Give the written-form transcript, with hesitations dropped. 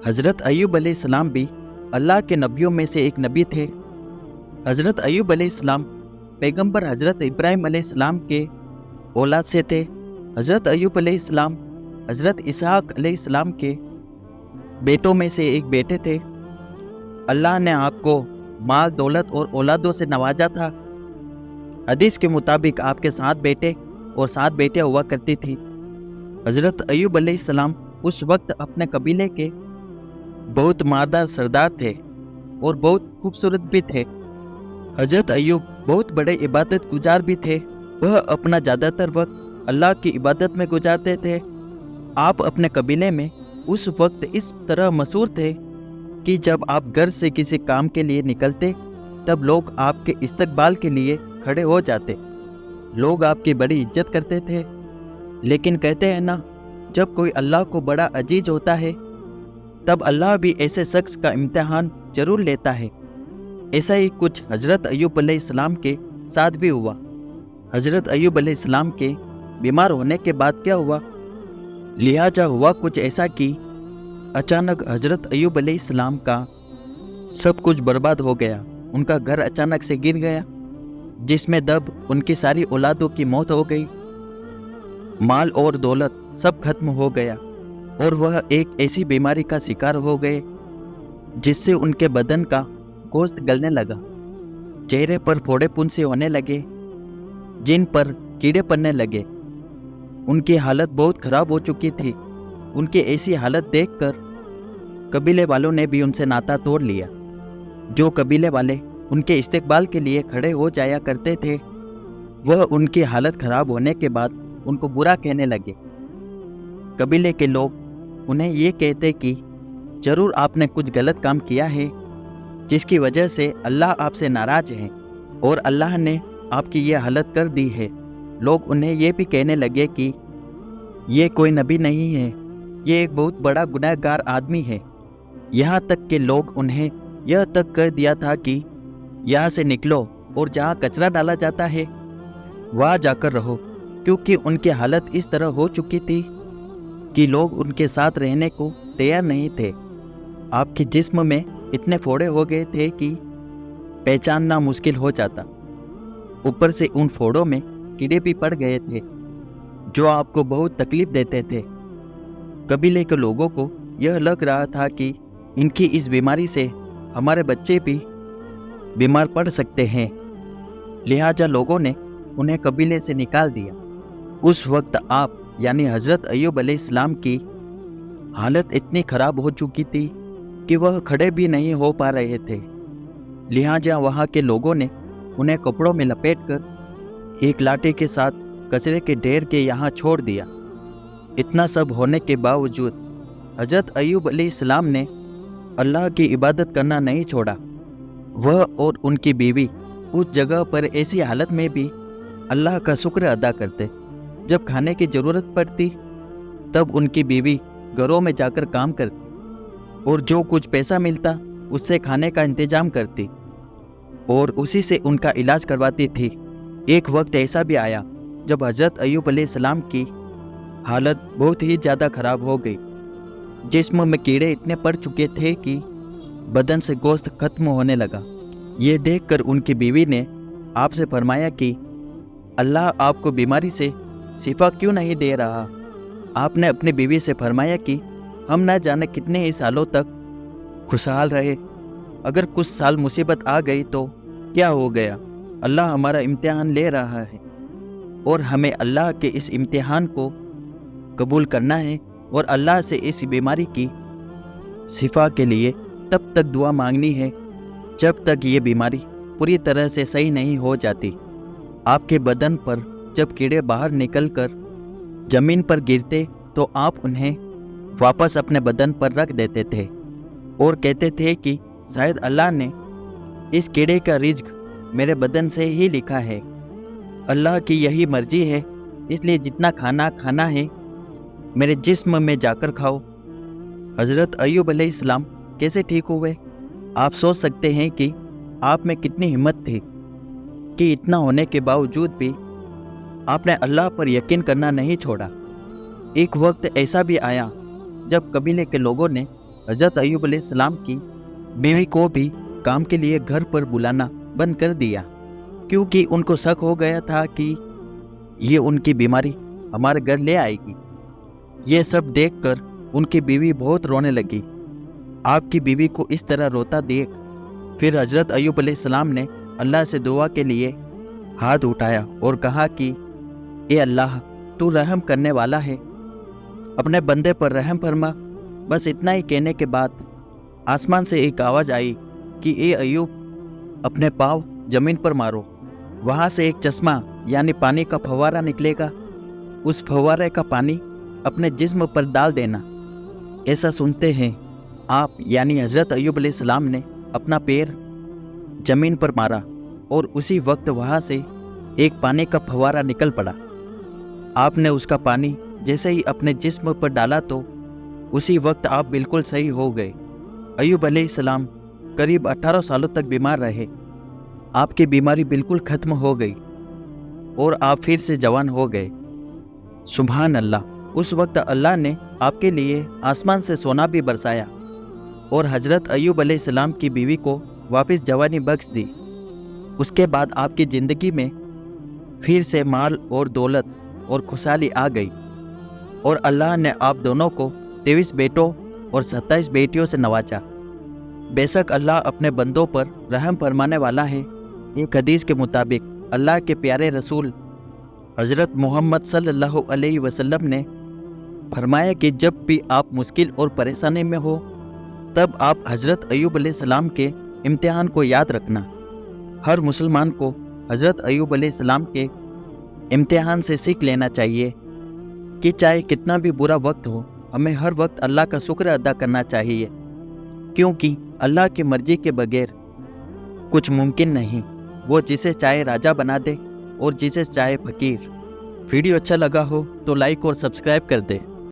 हज़रत अय्यूब अलैहिस्सलाम भी अल्लाह के नबियों में से एक नबी थे। हज़रत अय्यूब अलैहिस्सलाम पैगंबर हज़रत इब्राहिम अलैहिस्सलाम के औलाद से थे। हज़रत अय्यूब अलैहिस्सलाम हज़रत इसहाक अलैहिस्सलाम के बेटों में से एक बेटे थे। अल्लाह ने आपको माल, दौलत और औलादों से नवाजा था। हदीस के मुताबिक आपके 7 बेटे और 7 बेटियां हुआ करती थी। हज़रत अय्यूब अलैहिस्सलाम उस वक्त अपने कबीले के बहुत मारदार सरदार थे और बहुत खूबसूरत भी थे। हज़रत अय्यूब बहुत बड़े इबादत गुजार भी थे। वह अपना ज़्यादातर वक्त अल्लाह की इबादत में गुजारते थे। आप अपने कबीले में उस वक्त इस तरह मशहूर थे कि जब आप घर से किसी काम के लिए निकलते तब लोग आपके इस्तकबाल के लिए खड़े हो जाते। लोग आपकी बड़ी इज्जत करते थे। लेकिन कहते हैं ना, जब कोई अल्लाह को बड़ा अजीज होता है तब अल्लाह भी ऐसे शख्स का इम्तिहान जरूर लेता है। ऐसा ही कुछ हज़रत अय्यूब अलैहिस्सलाम के साथ भी हुआ। हज़रत अय्यूब अलैहिस्सलाम के बीमार होने के बाद क्या हुआ? लिहाजा हुआ कुछ ऐसा कि अचानक हज़रत अय्यूब अलैहिस्सलाम का सब कुछ बर्बाद हो गया। उनका घर अचानक से गिर गया, जिसमें दब उनकी सारी औलादों की मौत हो गई। माल और दौलत सब खत्म हो गया और वह एक ऐसी बीमारी का शिकार हो गए जिससे उनके बदन का गोश्त गलने लगा। चेहरे पर फोड़े पुंसे होने लगे, जिन पर कीड़े पड़ने लगे। उनकी हालत बहुत खराब हो चुकी थी। उनकी ऐसी हालत देखकर कबीले वालों ने भी उनसे नाता तोड़ लिया। जो कबीले वाले उनके इस्तकबाल के लिए खड़े हो जाया करते थे, वह उनकी हालत खराब होने के बाद उनको बुरा कहने लगे। कबीले के लोग उन्हें ये कहते कि जरूर आपने कुछ गलत काम किया है जिसकी वजह से अल्लाह आपसे नाराज है और अल्लाह ने आपकी ये हालत कर दी है। लोग उन्हें ये भी कहने लगे कि ये कोई नबी नहीं है, ये एक बहुत बड़ा गुनहगार आदमी है। यहाँ तक कि लोग उन्हें यह तक कर दिया था कि यहाँ से निकलो और जहाँ कचरा डाला जाता है वहाँ जाकर रहो, क्योंकि उनकी हालत इस तरह हो चुकी थी कि लोग उनके साथ रहने को तैयार नहीं थे। आपके जिस्म में इतने फोड़े हो गए थे कि पहचानना मुश्किल हो जाता। ऊपर से उन फोड़ों में कीड़े भी पड़ गए थे जो आपको बहुत तकलीफ देते थे। कबीले के लोगों को यह लग रहा था कि इनकी इस बीमारी से हमारे बच्चे भी बीमार पड़ सकते हैं। लिहाजा लोगों ने उन्हें कबीले से निकाल दिया। उस वक्त आप यानी हज़रत अय्यूब अलैहिस्सलाम की हालत इतनी खराब हो चुकी थी कि वह खड़े भी नहीं हो पा रहे थे। लिहाजा वहाँ के लोगों ने उन्हें कपड़ों में लपेटकर एक लाठी के साथ कचरे के ढेर के यहाँ छोड़ दिया। इतना सब होने के बावजूद हज़रत अय्यूब अलैहिस्सलाम ने अल्लाह की इबादत करना नहीं छोड़ा। वह और उनकी बीवी उस जगह पर ऐसी हालत में भी अल्लाह का शुक्र अदा करते। जब खाने की ज़रूरत पड़ती तब उनकी बीवी घरों में जाकर काम करती और जो कुछ पैसा मिलता उससे खाने का इंतजाम करती और उसी से उनका इलाज करवाती थी। एक वक्त ऐसा भी आया जब हज़रत अय्यूब अलैहिस्सलाम की हालत बहुत ही ज़्यादा खराब हो गई। जिस्म में कीड़े इतने पड़ चुके थे कि बदन से गोश्त खत्म होने लगा। ये देखकर उनकी बीवी ने आपसे फरमाया कि अल्लाह आपको बीमारी से शिफा क्यों नहीं दे रहा। आपने अपनी बीवी से फरमाया कि हम न जाने कितने ही सालों तक खुशहाल रहे, अगर कुछ साल मुसीबत आ गई तो क्या हो गया। अल्लाह हमारा इम्तिहान ले रहा है और हमें अल्लाह के इस इम्तिहान को कबूल करना है और अल्लाह से इस बीमारी की शिफा के लिए तब तक दुआ मांगनी है जब तक ये बीमारी पूरी तरह से सही नहीं हो जाती। आपके बदन पर जब कीड़े बाहर निकलकर ज़मीन पर गिरते तो आप उन्हें वापस अपने बदन पर रख देते थे और कहते थे कि शायद अल्लाह ने इस कीड़े का रिज्क मेरे बदन से ही लिखा है। अल्लाह की यही मर्जी है, इसलिए जितना खाना खाना है मेरे जिस्म में जाकर खाओ। हज़रत अय्यूब अलैहिस्सलाम कैसे ठीक हुए? आप सोच सकते हैं कि आप में कितनी हिम्मत थी कि इतना होने के बावजूद भी आपने अल्लाह पर यकीन करना नहीं छोड़ा। एक वक्त ऐसा भी आया जब कबीले के लोगों ने हजरत अय्यूब अलैहिस्सलाम की बीवी को भी काम के लिए घर पर बुलाना बंद कर दिया, क्योंकि उनको शक हो गया था कि ये उनकी बीमारी हमारे घर ले आएगी। ये सब देखकर उनकी बीवी बहुत रोने लगी। आपकी बीवी को इस तरह रोता देख फिर हजरत अय्यूब अलैहिस्सलाम ने अल्लाह से दुआ के लिए हाथ उठाया और कहा कि ए अल्लाह, तू रहम करने वाला है, अपने बंदे पर रहम फरमा। बस इतना ही कहने के बाद आसमान से एक आवाज़ आई कि ए अय्यूब, अपने पाँव जमीन पर मारो। वहाँ से एक चश्मा यानी पानी का फव्वारा निकलेगा, उस फव्वारे का पानी अपने जिस्म पर डाल देना। ऐसा सुनते हैं आप यानी हजरत अय्यूब अलैहिस्सलाम ने अपना पैर जमीन पर मारा और उसी वक्त वहाँ से एक पानी का फव्वारा निकल पड़ा। आपने उसका पानी जैसे ही अपने जिस्म पर डाला तो उसी वक्त आप बिल्कुल सही हो गए। अय्यूब अलैहिस्सलाम करीब 18 सालों तक बीमार रहे। आपकी बीमारी बिल्कुल ख़त्म हो गई और आप फिर से जवान हो गए। सुभान अल्लाह। उस वक्त अल्लाह ने आपके लिए आसमान से सोना भी बरसाया और हजरत अय्यूब अलैहिस्सलाम की बीवी को वापस जवानी बख्श दी। उसके बाद आपकी ज़िंदगी में फिर से माल और दौलत और खुशहाली आ गई और अल्लाह ने आप दोनों को 23 बेटों और 27 बेटियों से नवाजा। बेशक अल्लाह अपने बंदों पर रहम फरमाने वाला है। एक हदीस के मुताबिक अल्लाह के प्यारे रसूल हज़रत मोहम्मद सल्लल्लाहु अलैहि वसल्लम ने फरमाया कि जब भी आप मुश्किल और परेशानी में हो तब आप हज़रत अय्यूब अलैहिस्सलाम के इम्तिहान को याद रखना। हर मुसलमान को हज़रत अय्यूब अलैहिस्सलाम के इम्तिहान से सीख लेना चाहिए कि चाहे कितना भी बुरा वक्त हो, हमें हर वक्त अल्लाह का शुक्र अदा करना चाहिए, क्योंकि अल्लाह की मर्जी के बगैर कुछ मुमकिन नहीं। वो जिसे चाहे राजा बना दे और जिसे चाहे फकीर। वीडियो अच्छा लगा हो तो लाइक और सब्सक्राइब कर दे।